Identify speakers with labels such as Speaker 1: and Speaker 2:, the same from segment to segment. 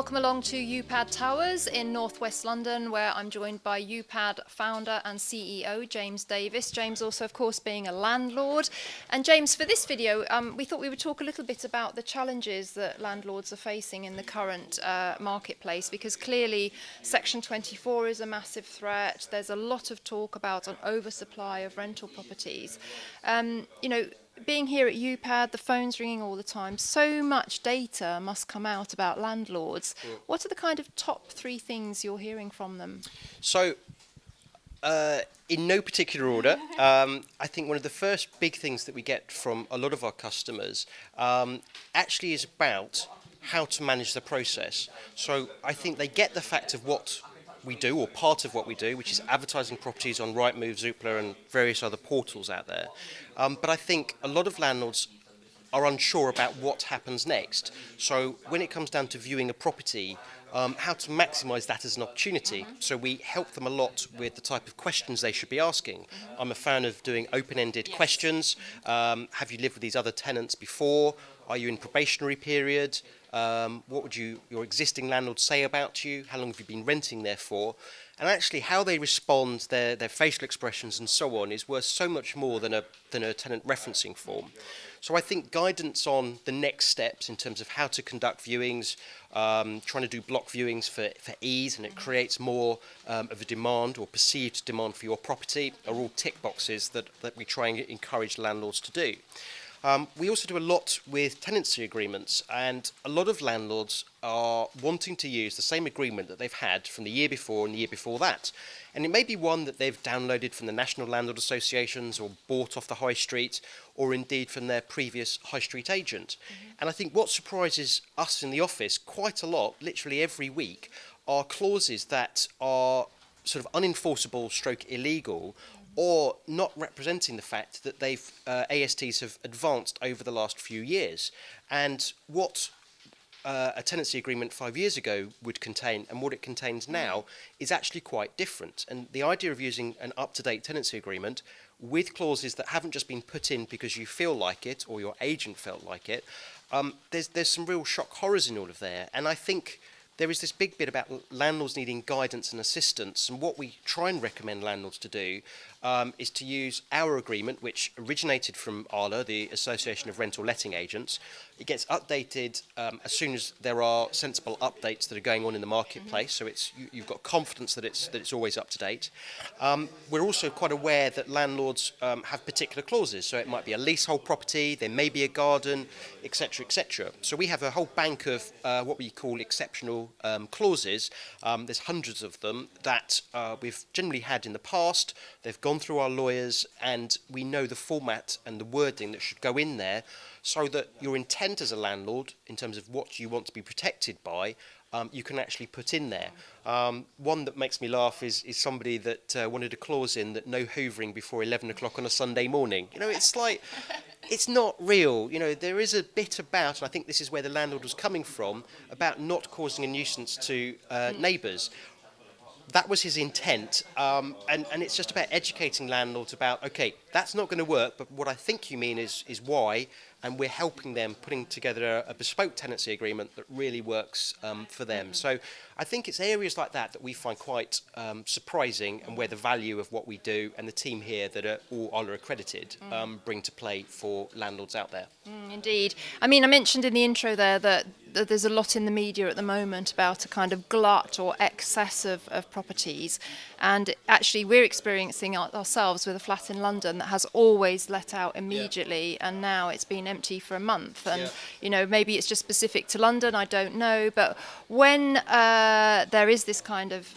Speaker 1: welcome along to Upad Towers in northwest London, where I'm joined by Upad founder and CEO James Davis. James also, of course, being a landlord. And James, for this video, we thought we would talk a little bit about the challenges that landlords are facing in the current marketplace, because clearly Section 24 is a massive threat. There's a lot of talk about an oversupply of rental properties. Being here at Upad, the phone's ringing all the time. So much data must come out about landlords. What are the kind of top three things you're hearing from them?
Speaker 2: So, in no particular order, I think one of the first big things that we get from a lot of our customers actually is about how to manage the process. So I think they get the fact of what we do, or part of what we do, which is advertising properties on Rightmove, Zoopla and various other portals out there. But I think a lot of landlords are unsure about what happens next. So when it comes down to viewing a property, how to maximise that as an opportunity. So we help them a lot with the type of questions they should be asking. I'm a fan of doing open-ended questions. Have you lived with these other tenants before? Are you in probationary period? What would your existing landlord say about you? How long have you been renting there for? And actually how they respond, their facial expressions and so on is worth so much more than a tenant referencing form. So I think guidance on the next steps in terms of how to conduct viewings, trying to do block viewings for ease, and it creates more of a demand or perceived demand for your property, are all tick boxes that we try and encourage landlords to do. We also do a lot with tenancy agreements, and a lot of landlords are wanting to use the same agreement that they've had from the year before and the year before that. And it may be one that they've downloaded from the National Landlord Associations or bought off the high street, or indeed from their previous high street agent. And I think what surprises us in the office quite a lot, literally every week, are clauses that are sort of unenforceable stroke illegal, or not representing the fact that ASTs have advanced over the last few years. And what a tenancy agreement 5 years ago would contain and what it contains now is actually quite different. And the idea of using an up-to-date tenancy agreement with clauses that haven't just been put in because you feel like it or your agent felt like it, there's some real shock horrors in all of there. And I think there is this big bit about landlords needing guidance and assistance, and what we try and recommend landlords to do is to use our agreement, which originated from ARLA, the Association of Rental Letting Agents. It gets updated as soon as there are sensible updates that are going on in the marketplace, so you've got confidence that it's always up to date. We're also quite aware that landlords have particular clauses, so it might be a leasehold property, there may be a garden, etc., etc. So we have a whole bank of what we call exceptional clauses. There's hundreds of them that we've generally had in the past. They've gone through our lawyers, and we know the format and the wording that should go in there, so that your intent as a landlord, in terms of what you want to be protected by, you can actually put in there. One that makes me laugh is somebody that wanted a clause in that no hoovering before 11 o'clock on a Sunday morning. It's like, it's not real. There is a bit about, and I think this is where the landlord was coming from, about not causing a nuisance to neighbours. That was his intent, and it's just about educating landlords about, okay, that's not going to work, but what I think you mean is why, and we're helping them putting together a bespoke tenancy agreement that really works for them. So I think it's areas like that we find quite surprising, and where the value of what we do and the team here that are all ARLA accredited bring to play for landlords out there.
Speaker 1: Indeed. I mean, I mentioned in the intro there that there's a lot in the media at the moment about a kind of glut or excess of properties, and actually we're experiencing ourselves with a flat in London that has always let out immediately, and now it's been empty for a month, and maybe it's just specific to London, I don't know, but when there is this kind of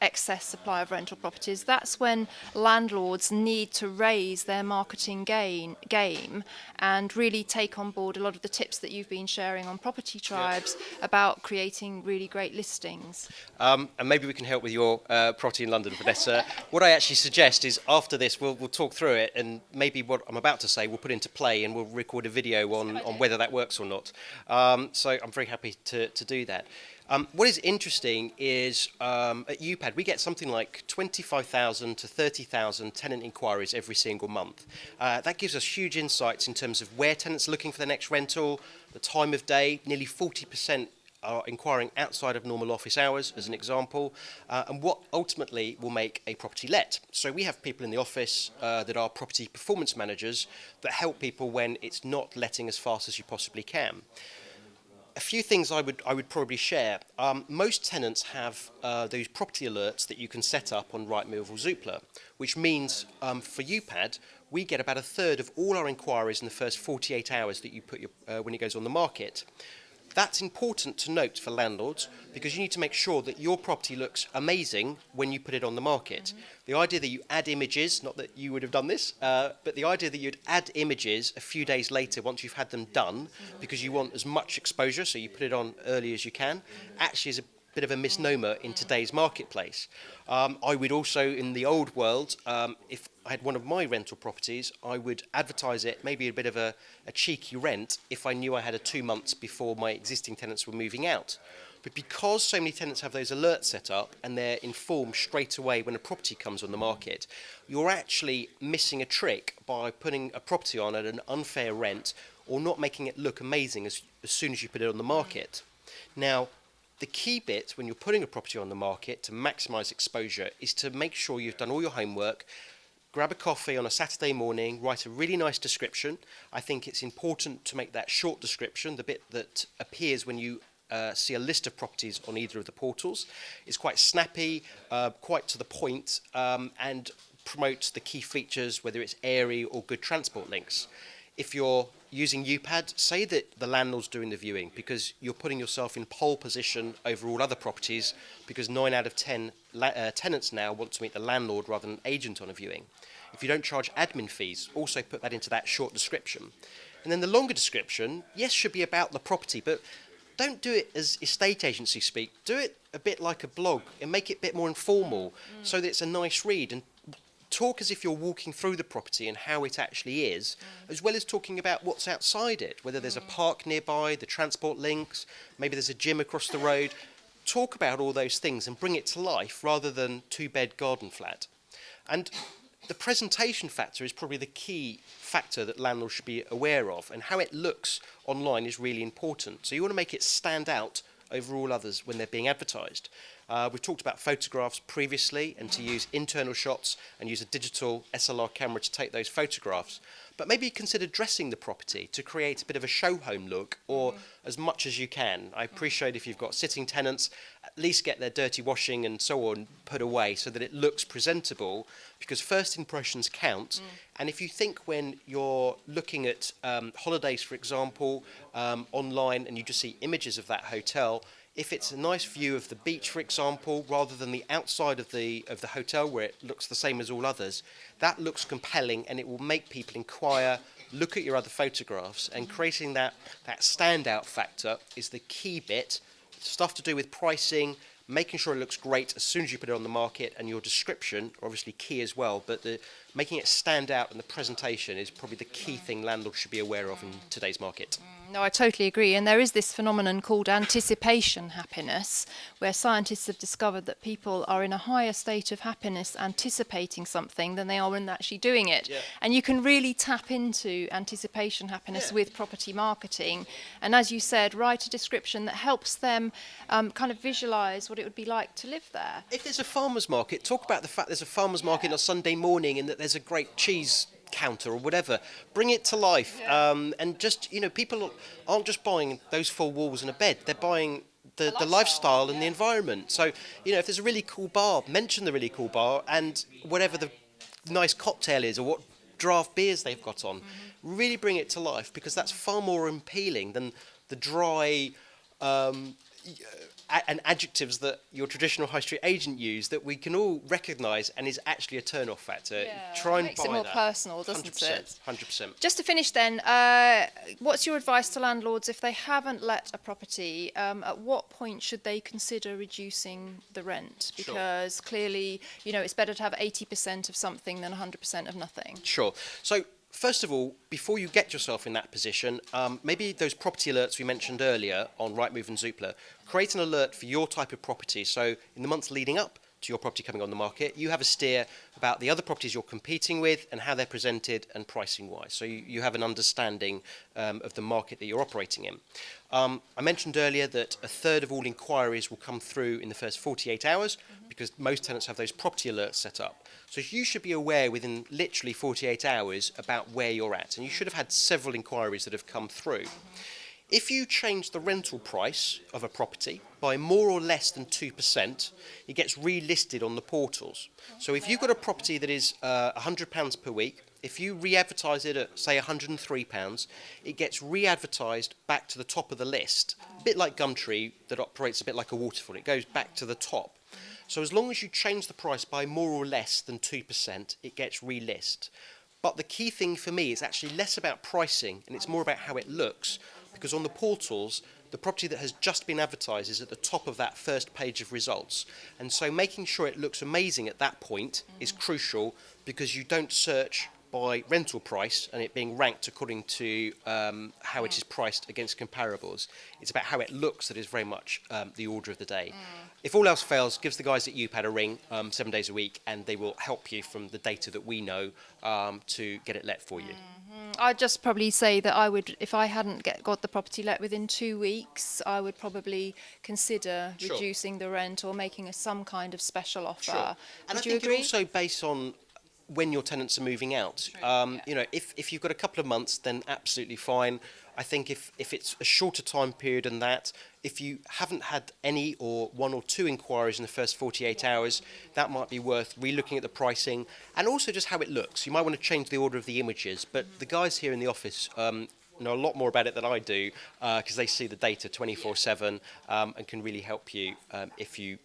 Speaker 1: excess supply of rental properties, that's when landlords need to raise their marketing game and really take on board a lot of the tips that you've been sharing on Property Tribes about creating really great listings.
Speaker 2: And maybe we can help with your property in London, Vanessa. What I actually suggest is after this we'll talk through it, and maybe what I'm about to say we'll put into play, and we'll record a video on whether that works or not. So I'm very happy to do that. What is interesting is at Upad we get something like 25,000 to 30,000 tenant inquiries every single month. That gives us huge insights in terms of where tenants are looking for their next rental, the time of day. Nearly 40% are inquiring outside of normal office hours, as an example, and what ultimately will make a property let. So we have people in the office that are property performance managers that help people when it's not letting as fast as you possibly can. A few things I would probably share. Most tenants have those property alerts that you can set up on Rightmove or Zoopla, which means for Upad, we get about a third of all our inquiries in the first 48 hours that you put when it goes on the market. That's important to note for landlords because you need to make sure that your property looks amazing when you put it on the market. The idea that you add images, not that you would have done this, but the idea that you'd add images a few days later once you've had them done because you want as much exposure, so you put it on early as you can, actually is a bit of a misnomer in today's marketplace. I would also, in the old world, if I had one of my rental properties, I would advertise it, maybe a bit of a cheeky rent, if I knew I had 2 months before my existing tenants were moving out. But because so many tenants have those alerts set up and they're informed straight away when a property comes on the market, you're actually missing a trick by putting a property on at an unfair rent or not making it look amazing as soon as you put it on the market. Now, the key bit when you're putting a property on the market to maximise exposure is to make sure you've done all your homework, grab a coffee on a Saturday morning, write a really nice description. I think it's important to make that short description, the bit that appears when you see a list of properties on either of the portals. It's quite snappy, quite to the point, and promotes the key features, whether it's airy or good transport links. If you're using Upad, say that the landlord's doing the viewing because you're putting yourself in pole position over all other properties because 9 out of 10 tenants now want to meet the landlord rather than an agent on a viewing. If you don't charge admin fees, also put that into that short description. And then the longer description, yes, should be about the property, but don't do it as estate agency speak. Do it a bit like a blog and make it a bit more informal so that it's a nice read, and talk as if you're walking through the property and how it actually is, as well as talking about what's outside it, whether there's a park nearby, the transport links, maybe there's a gym across the road. Talk about all those things and bring it to life rather than 2-bed garden flat. And the presentation factor is probably the key factor that landlords should be aware of, and how it looks online is really important. So you want to make it stand out over all others when they're being advertised. We've talked about photographs previously and to use internal shots and use a digital SLR camera to take those photographs. But maybe consider dressing the property to create a bit of a show home look, or as much as you can. I appreciate if you've got sitting tenants, at least get their dirty washing and so on put away so that it looks presentable, because first impressions count. And if you think when you're looking at holidays, for example, online, and you just see images of that hotel, if it's a nice view of the beach, for example, rather than the outside of the hotel where it looks the same as all others, that looks compelling and it will make people inquire, look at your other photographs, and creating that standout factor is the key bit. Stuff to do with pricing, making sure it looks great as soon as you put it on the market, and your description are obviously key as well, but making it stand out and the presentation is probably the key thing landlords should be aware of in today's market.
Speaker 1: No, I totally agree. And there is this phenomenon called anticipation happiness, where scientists have discovered that people are in a higher state of happiness anticipating something than they are when actually doing it.
Speaker 2: Yeah.
Speaker 1: And you can really tap into anticipation happiness with property marketing. And as you said, write a description that helps them kind of visualise what it would be like to live there.
Speaker 2: If there's a farmer's market, talk about the fact there's a farmer's market on Sunday morning and that there's a great cheese counter or whatever. Bring it to life. And just, people aren't just buying those 4 walls and a bed. They're buying the lifestyle and the environment. So, if there's a really cool bar, mention the really cool bar and whatever the nice cocktail is or what draft beers they've got on. Really bring it to life, because that's far more appealing than the dry and adjectives that your traditional high street agent use that we can all recognise and is actually a turn-off factor. Try and
Speaker 1: makes
Speaker 2: buy
Speaker 1: it more
Speaker 2: that.
Speaker 1: personal, doesn't
Speaker 2: 100%,
Speaker 1: it?
Speaker 2: 100%.
Speaker 1: Just to finish then, what's your advice to landlords if they haven't let a property? At what point should they consider reducing the rent? Because clearly, it's better to have 80% of something than 100% of nothing.
Speaker 2: Sure. So, first of all, before you get yourself in that position, maybe those property alerts we mentioned earlier on Rightmove and Zoopla, create an alert for your type of property. So in the months leading up to your property coming on the market. You have a steer about the other properties you're competing with and how they're presented and pricing wise. So you have an understanding of the market that you're operating in. I mentioned earlier that a third of all inquiries will come through in the first 48 hours because most tenants have those property alerts set up. So you should be aware within literally 48 hours about where you're at. And you should have had several inquiries that have come through. If you change the rental price of a property by more or less than 2%, it gets relisted on the portals. So if you've got a property that is £100 per week, if you re-advertise it at, say, £103, it gets re-advertised back to the top of the list. A bit like Gumtree, that operates a bit like a waterfall. It goes back to the top. So as long as you change the price by more or less than 2%, it gets relist. But the key thing for me is actually less about pricing, and it's more about how it looks. Because on the portals, the property that has just been advertised is at the top of that first page of results. And so making sure it looks amazing at that point is crucial, because you don't search by rental price and it being ranked according to how it is priced against comparables. It's about how it looks that is very much the order of the day. If all else fails, give the guys at Upad a ring 7 days a week, and they will help you from the data that we know to get it let for you.
Speaker 1: I'd just probably say that I would, if I hadn't got the property let within 2 weeks, I would probably consider
Speaker 2: Sure.
Speaker 1: reducing the rent or making some kind of special offer.
Speaker 2: Sure. And
Speaker 1: Would
Speaker 2: I
Speaker 1: you
Speaker 2: think
Speaker 1: agree?
Speaker 2: it also based on when your tenants are moving out. You know, if you've got a couple of months, then absolutely fine. I think if it's a shorter time period than that, if you haven't had any or one or two inquiries in the first 48 hours, that might be worth relooking at the pricing and also just how it looks. You might want to change the order of the images, but the guys here in the office know a lot more about it than I do, because they see the data 24/7 and can really help you if you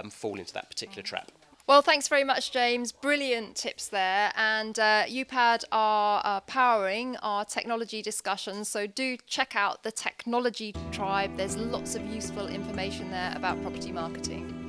Speaker 2: fall into that particular trap.
Speaker 1: Well, thanks very much, James. Brilliant tips there. And Upad are powering our technology discussions. So do check out the Technology Tribe. There's lots of useful information there about property marketing.